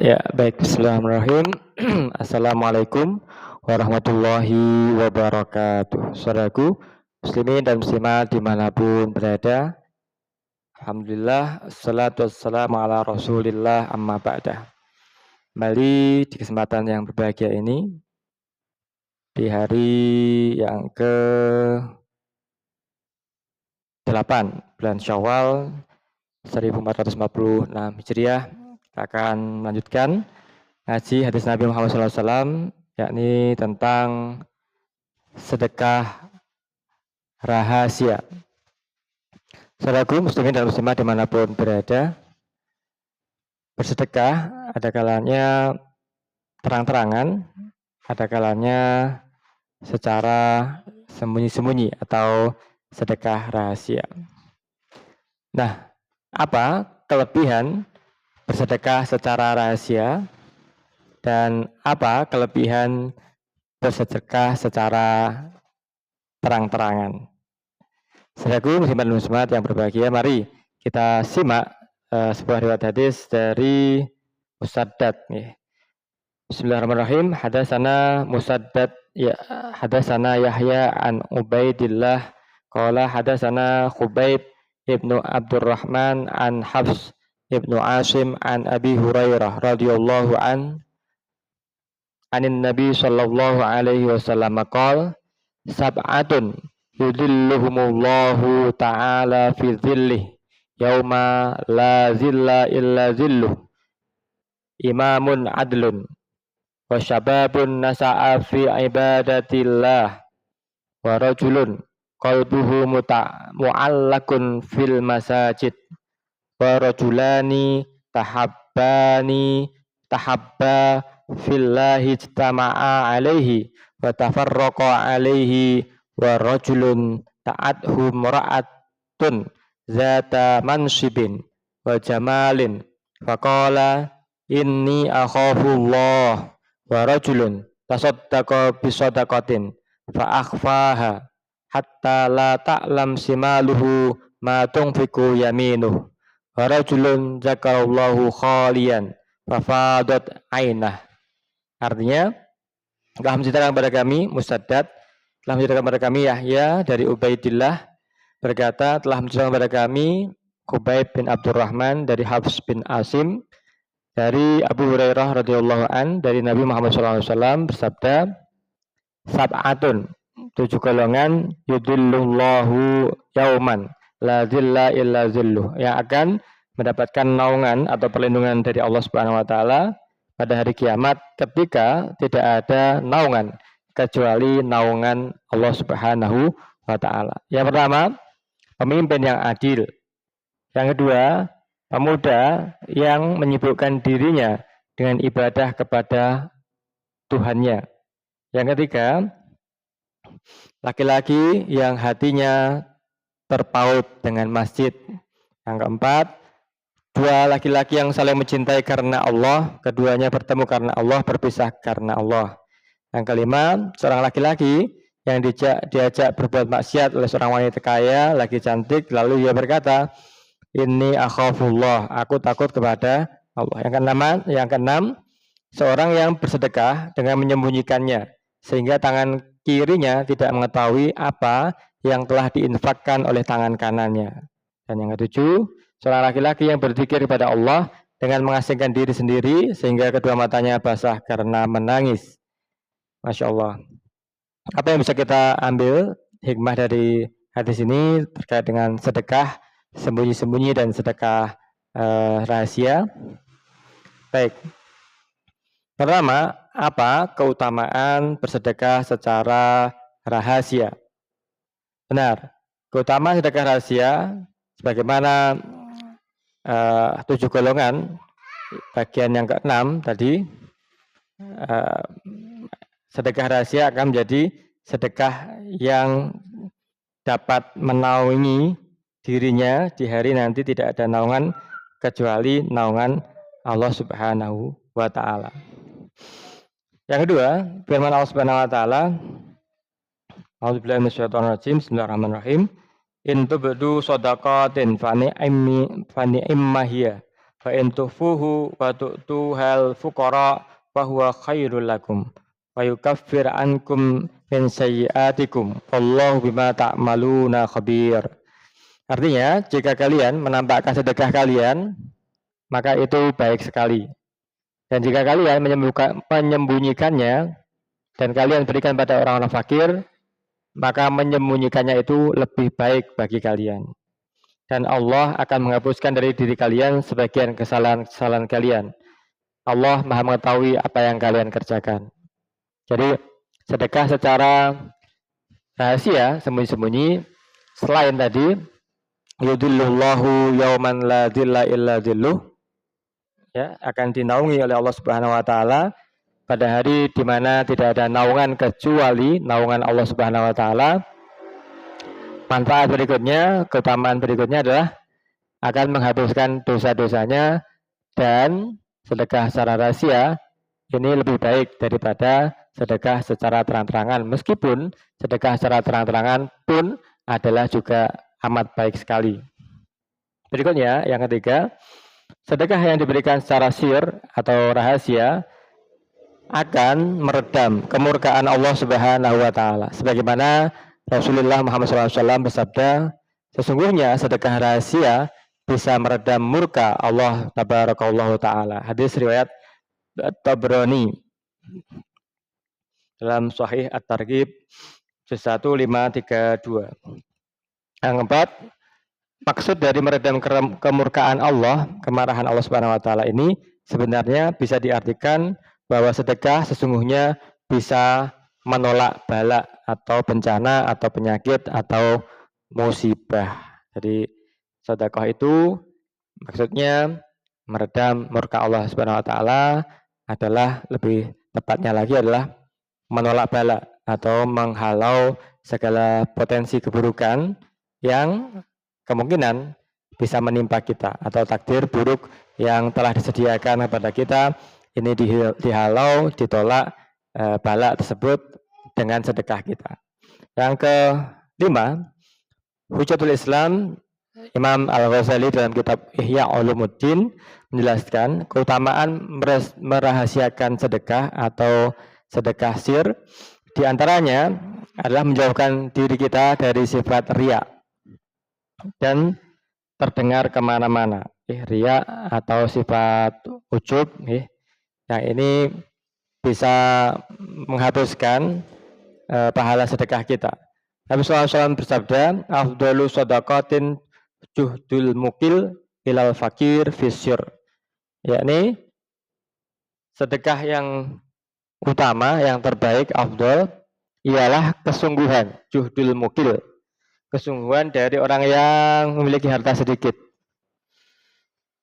Ya, baik. Bismillahirrahmanirrahim. Assalamualaikum warahmatullahi wabarakatuh. Saudaraku, muslimin dan muslimat dimanapun berada. Alhamdulillah, assalatu wassalamu ala rasulillah amma ba'dah. Kembali di kesempatan yang berbahagia ini, di hari yang ke-8 bulan Syawal 1446 Hijriah, kita akan melanjutkan ngaji hadis Nabi Muhammad SAW, yakni tentang sedekah rahasia. Saudaraku muslimin dan muslimat dimanapun berada, bersedekah ada kalanya terang-terangan, ada kalanya secara sembunyi-sembunyi atau sedekah rahasia. Nah, apa kelebihan bersedekah secara rahasia dan apa kelebihan bersedekah secara terang-terangan? Saudaraku muslimin dan muslimat yang berbahagia, mari kita simak sebuah riwayat hadis dari Musaddad. Bismillahirrahmanirrahim. Hadatsana Musaddad ya hadatsana Yahya an Ubaidillah qala hadatsana Khubayb ibnu Abdurrahman an Hafs ibnu Asim an Abi Hurairah radhiyallahu anin Nabi sallallahu alaihi wasallam qala sab'atun yudhilluhumullahu ta'ala fi dhillih yauma la zilla illa zilluh imamun adlun wa syababun nasa'a fi ibadatillah wa rajulun qalbuhu mu'allakun fil masajid wa rajulani tahabba fillahi ijtama'a alaihi wa tafarraqa alaihi wa rajulun ta'adhu mura'atun zata mansibin wa jamalin faqala inni akhafullah wa rajulun tasaddaqa bisadaqatin fa akhfaha hatta la ta'lam simaluhu ma tunfiqu yaminuhu wa rajulun zakarallahu khaliyan fa fadat ainah. Artinya, telah menceritakan kepada kami Musaddad, telah menceritakan kepada kami Yahya dari Ubaidillah berkata, telah menceritakan kepada kami Khubayb bin Abdurrahman dari Hafs bin Asim dari Abu Hurairah radhiyallahu an dari Nabi Muhammad SAW bersabda, sab'atun 7 golongan yudhillullahu yauman la zilla illa zilluh, yang akan mendapatkan naungan atau perlindungan dari Allah Subhanahu wa taala pada hari kiamat ketika tidak ada naungan kecuali naungan Allah Subhanahu wa taala. Yang pertama, pemimpin yang adil. Yang kedua, pemuda yang menyibukkan dirinya dengan ibadah kepada Tuhannya. Yang ketiga, laki-laki yang hatinya terpaut dengan masjid. Yang keempat, 2 laki-laki yang saling mencintai karena Allah, keduanya bertemu karena Allah, berpisah karena Allah. Yang kelima, seorang laki-laki yang diajak berbuat maksiat oleh seorang wanita kaya, lagi cantik, lalu ia berkata, inni akhafullah, aku takut kepada Allah. Yang keenam, seorang yang bersedekah dengan menyembunyikannya, sehingga tangan kirinya tidak mengetahui apa yang telah diinfakkan oleh tangan kanannya. Dan yang ketujuh, seorang laki-laki yang berzikir kepada Allah dengan mengasingkan diri sendiri, sehingga kedua matanya basah karena menangis. Masya Allah. Apa yang bisa kita ambil hikmah dari hadis ini terkait dengan sedekah sembunyi-sembunyi dan sedekah rahasia? Baik. Pertama, apa keutamaan bersedekah secara rahasia? Benar, keutamaan sedekah rahasia sebagaimana 7 golongan, bagian yang ke-6 tadi, sedekah rahasia akan menjadi sedekah yang dapat menaungi dirinya di hari nanti tidak ada naungan kecuali naungan Allah Subhanahu wa taala. Yang kedua, firman Allah Subhanahu wa taala, A'udzubillahi minasyaitonir rajim. Bismillahirrahmanirrahim. In tubdu shadaqatin fa ni'imma hiya Fa in tufuhu wa tu'tuhal fuqara fa huwa khairul lakum. Wa yukaffir ankum min sayyi'atikum. Wallahu bima ta'maluna khabir. Artinya, jika kalian menampakkan sedekah kalian, maka itu baik sekali. Dan jika kalian menyembunyikannya dan kalian berikan pada orang-orang fakir, maka menyembunyikannya itu lebih baik bagi kalian. Dan Allah akan menghapuskan dari diri kalian sebagian kesalahan-kesalahan kalian. Allah Maha mengetahui apa yang kalian kerjakan. Jadi sedekah secara rahasia, sembunyi-sembunyi, selain tadi yudhillullahu yauman la dhilla illa dhilluh, ya, akan dinaungi oleh Allah Subhanahu wa taala pada hari di mana tidak ada naungan kecuali naungan Allah Subhanahu wa taala. Manfaat berikutnya, keutamaan berikutnya adalah akan menghapuskan dosa-dosanya, dan sedekah secara rahasia ini lebih baik daripada sedekah secara terang-terangan. Meskipun sedekah secara terang-terangan pun adalah juga amat baik sekali. Berikutnya, yang ketiga, sedekah yang diberikan secara sir atau rahasia akan meredam kemurkaan Allah Subhanahu wa taala. Sebagaimana Rasulullah Muhammad SAW bersabda, sesungguhnya sedekah rahasia bisa meredam murka Allah Tabarakallahu taala. Hadis riwayat Tabrani dalam Sahih At-Targhib 1532. Yang keempat, maksud dari meredam kemurkaan Allah, kemarahan Allah Subhanahu wa taala ini sebenarnya bisa diartikan bahwa sedekah sesungguhnya bisa menolak bala atau bencana atau penyakit atau musibah. Jadi sedekah itu maksudnya meredam murka Allah Subhanahu wa taala, adalah lebih tepatnya lagi adalah menolak bala atau menghalau segala potensi keburukan yang kemungkinan bisa menimpa kita, atau takdir buruk yang telah disediakan kepada kita ini dihalau, ditolak bala tersebut dengan sedekah kita. Yang kelima, Hujjatul Islam Imam Al-Ghazali dalam kitab Ihya Ulumuddin menjelaskan keutamaan merahasiakan sedekah atau sedekah sir. Di antaranya adalah menjauhkan diri kita dari sifat riya dan terdengar kemana-mana. Riya atau sifat ujub, yang ini bisa menghapuskan pahala sedekah kita. Nabi SAW bersabda, afdalu shadaqatin juhdul mukil ilal fakir fisyur. Yakni sedekah yang utama, yang terbaik, afdal, ialah kesungguhan, juhdul mukil, kesungguhan dari orang yang memiliki harta sedikit,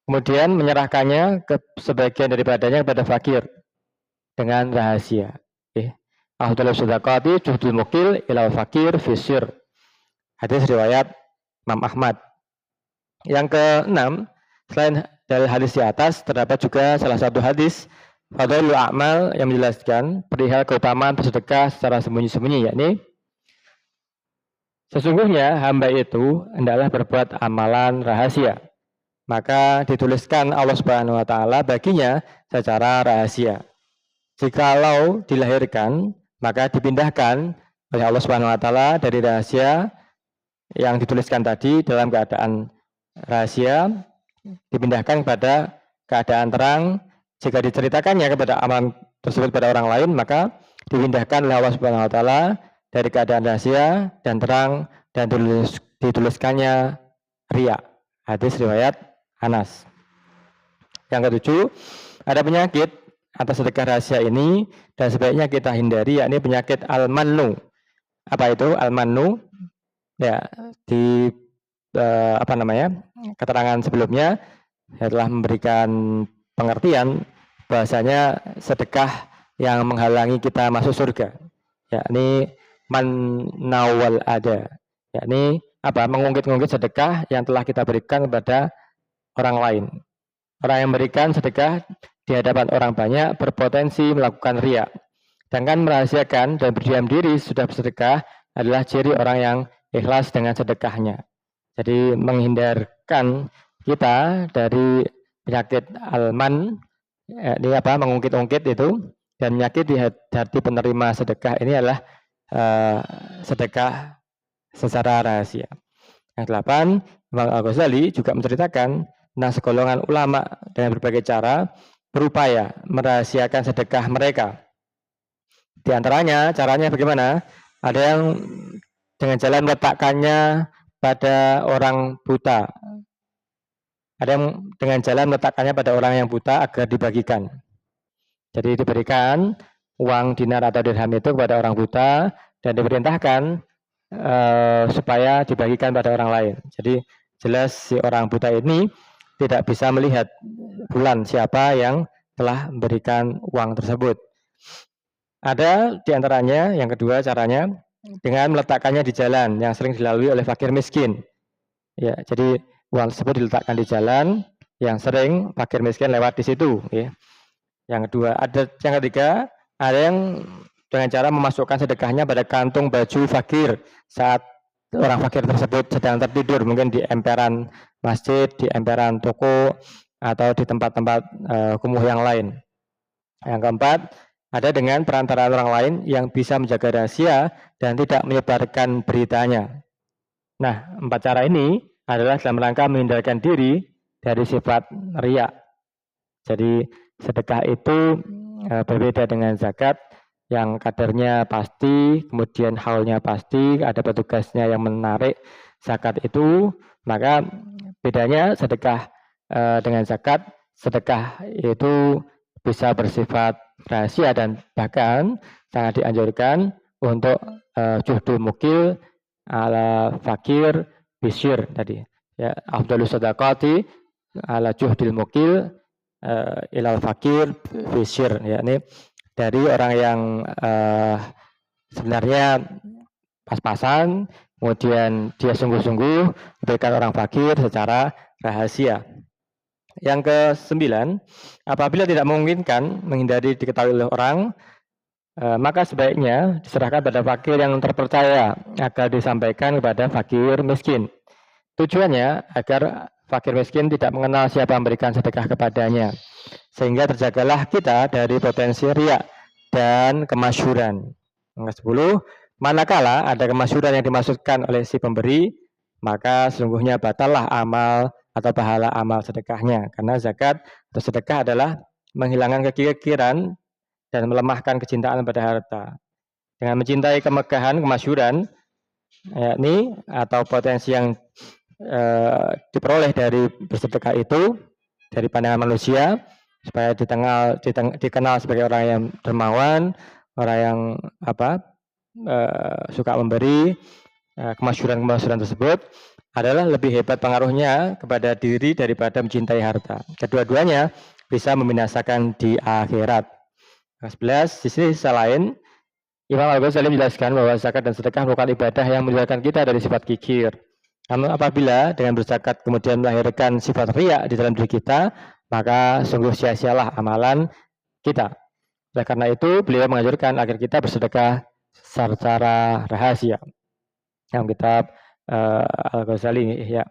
kemudian menyerahkannya ke sebagian daripadanya kepada fakir dengan rahasia. Afdalus shadaqati juhdul mukil ilal fakir fisyur. Hadis riwayat Imam Ahmad. Yang keenam, selain dari hadis di atas, terdapat juga salah satu hadis Fadhailul A'mal yang menjelaskan perihal keutamaan bersedekah secara sembunyi-sembunyi, yakni sesungguhnya hamba itu hendaklah berbuat amalan rahasia, maka dituliskan Allah Subhanahu wa taala baginya secara rahasia. Jikalau dilahirkan, maka dipindahkan oleh Allah Subhanahu wa taala dari rahasia yang dituliskan tadi dalam keadaan rahasia, dipindahkan pada keadaan terang. Jika diceritakannya kepada amalan tersebut pada orang lain, maka dipindahkan oleh Allah Subhanahu wa taala dari keadaan rahasia dan terang, dan dituliskannya riya. Hadis riwayat Anas. Yang ketujuh, ada penyakit atas sedekah rahasia ini dan sebaiknya kita hindari, yakni penyakit al-mannu. Apa itu al-mannu? Ya, di keterangan sebelumnya telah memberikan pengertian bahasanya sedekah yang menghalangi kita masuk surga, yakni man-nawal ada, yakni mengungkit-ungkit sedekah yang telah kita berikan kepada orang lain. Orang yang memberikan sedekah di hadapan orang banyak berpotensi melakukan riya. Sedangkan merahasiakan dan berdiam diri sudah bersedekah adalah ciri orang yang ikhlas dengan sedekahnya. Jadi menghindarkan kita dari penyakit alman, ini mengungkit-ungkit itu, dan penyakit di hati penerima sedekah ini adalah sedekah secara rahasia. Yang 8, Imam Al-Ghazali juga menceritakan tentang segolongan ulama dengan berbagai cara berupaya merahasiakan sedekah mereka. Di antaranya caranya bagaimana? Ada yang dengan jalan meletakkannya pada orang buta. Ada yang dengan jalan meletakkannya pada orang yang buta agar dibagikan. Jadi diberikan uang dinar atau dirham itu kepada orang buta dan diperintahkan supaya dibagikan pada orang lain. Jadi jelas si orang buta ini tidak bisa melihat bulan siapa yang telah memberikan uang tersebut. Ada di antaranya yang kedua caranya dengan meletakkannya di jalan yang sering dilalui oleh fakir miskin. Ya, jadi uang tersebut diletakkan di jalan yang sering fakir miskin lewat di situ. Ya. Yang kedua, yang ketiga, ada yang dengan cara memasukkan sedekahnya pada kantung baju fakir saat orang fakir tersebut sedang tertidur, mungkin di emperan masjid, di emperan toko, atau di tempat-tempat kumuh yang lain. Yang keempat, ada dengan perantara orang lain yang bisa menjaga rahasia dan tidak menyebarkan beritanya. Nah, 4 cara ini adalah dalam rangka menghindarkan diri dari sifat riya. Jadi sedekah itu berbeda dengan zakat yang kadarnya pasti, kemudian haulnya pasti, ada petugasnya yang menarik zakat itu. Maka bedanya sedekah dengan zakat, sedekah itu bisa bersifat rahasia dan bahkan sangat dianjurkan untuk juhdul mukil ala fakir bisyir tadi. Ya, afdhalus sadaqati ala juhdil mukil ilal fakir bisyir, yakni dari orang yang sebenarnya pas-pasan, kemudian dia sungguh-sungguh memberikan orang fakir secara rahasia. Yang ke-9, apabila tidak memungkinkan menghindari diketahui oleh orang, maka sebaiknya diserahkan pada fakir yang terpercaya agar disampaikan kepada fakir miskin. Tujuannya agar fakir miskin tidak mengenal siapa yang memberikan sedekah kepadanya, sehingga terjagalah kita dari potensi riya dan kemasyhuran. Yang ke-10, manakala ada kemasyhuran yang dimaksudkan oleh si pemberi, maka sesungguhnya batallah amal atau pahala amal sedekahnya, karena zakat atau sedekah adalah menghilangkan kekikiran dan melemahkan kecintaan pada harta. Dengan mencintai kemegahan, kemasyhuran, yakni atau potensi yang diperoleh dari bersedekah itu dari pandangan manusia, supaya dikenal sebagai orang yang dermawan, orang yang suka memberi, kemasyhuran tersebut adalah lebih hebat pengaruhnya kepada diri daripada mencintai harta. Kedua-duanya bisa membinasakan di akhirat. 11, di sini selain Imam Al-Ghazali menjelaskan bahwa zakat dan sedekah merupakan ibadah yang menjauhkan kita dari sifat kikir. Namun apabila dengan berzakat kemudian melahirkan sifat riya di dalam diri kita, maka sungguh sia-sialah amalan kita. Oleh karena itu, beliau menganjurkan agar kita bersedekah secara rahasia. Yang kitab Al-Ghazali ya.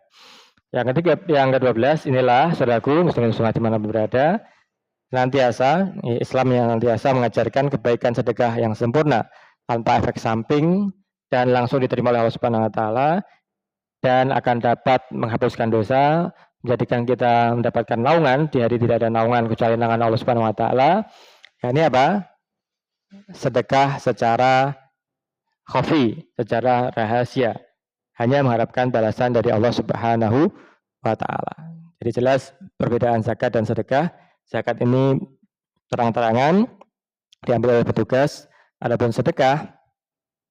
Yang ketiga, yang ke-12, inilah saudaraku muslimin muslimat dimanapun berada, Islam yang nantiasa mengajarkan kebaikan sedekah yang sempurna tanpa efek samping dan langsung diterima oleh Allah Subhanahu wa taala, dan akan dapat menghapuskan dosa, menjadikan kita mendapatkan naungan di hari tidak ada naungan kecuali naungan Allah Subhanahu wa taala. Ini sedekah secara khafi, secara rahasia, hanya mengharapkan balasan dari Allah Subhanahu wa taala. Jadi jelas perbedaan zakat dan sedekah. Zakat ini terang-terangan diambil oleh petugas, adapun sedekah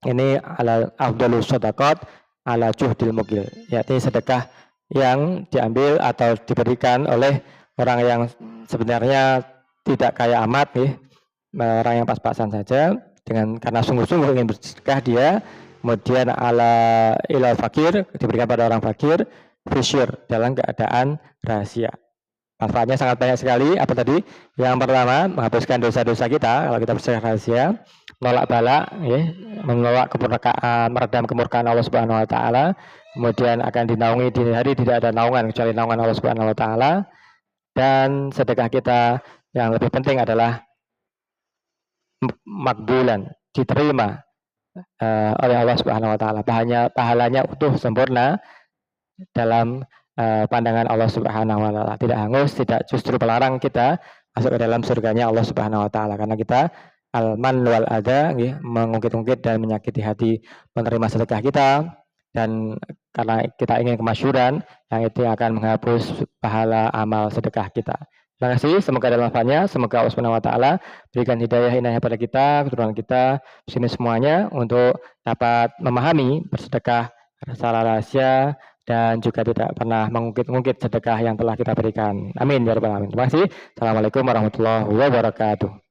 ini ala afdhalus shadaqat ala juhdil mukil, yaitu sedekah yang diambil atau diberikan oleh orang yang sebenarnya tidak kaya amat, orang yang pas-pasan saja, karena sungguh-sungguh ingin bersedekah dia, kemudian ala ilal fakir, diberikan pada orang fakir, fisyur, dalam keadaan rahasia. Manfaatnya sangat banyak sekali. Apa tadi? Yang pertama, menghapuskan dosa-dosa kita kalau kita bersedekah rahasia, menolak bala, menolak kemurkaan, meredam kemurkaan Allah Subhanahu wa taala, kemudian akan dinaungi di hari tidak ada naungan kecuali naungan Allah Subhanahu wa taala. dan sedekah kita yang lebih penting adalah makbulan, diterima oleh Allah Subhanahu wa taala. Pahalanya utuh sempurna dalam pandangan Allah Subhanahu wa taala. Tidak hangus, tidak justru melarang kita masuk ke dalam surganya Allah Subhanahu wa taala karena kita alman wal ada, mengungkit-ungkit dan menyakiti hati menerima sedekah kita, dan karena kita ingin kemasyhuran yang itu akan menghapus pahala amal sedekah kita. Terima kasih, semoga ada manfaatnya, semoga Allah Subhanahu wa taala berikan hidayah inayah pada kita, keturunan kita, sini semuanya untuk dapat memahami bersedekah secara rahasia dan juga tidak pernah mengungkit-ungkit sedekah yang telah kita berikan. Amin ya rabbal alamin. Terima kasih. Assalamualaikum warahmatullahi wabarakatuh.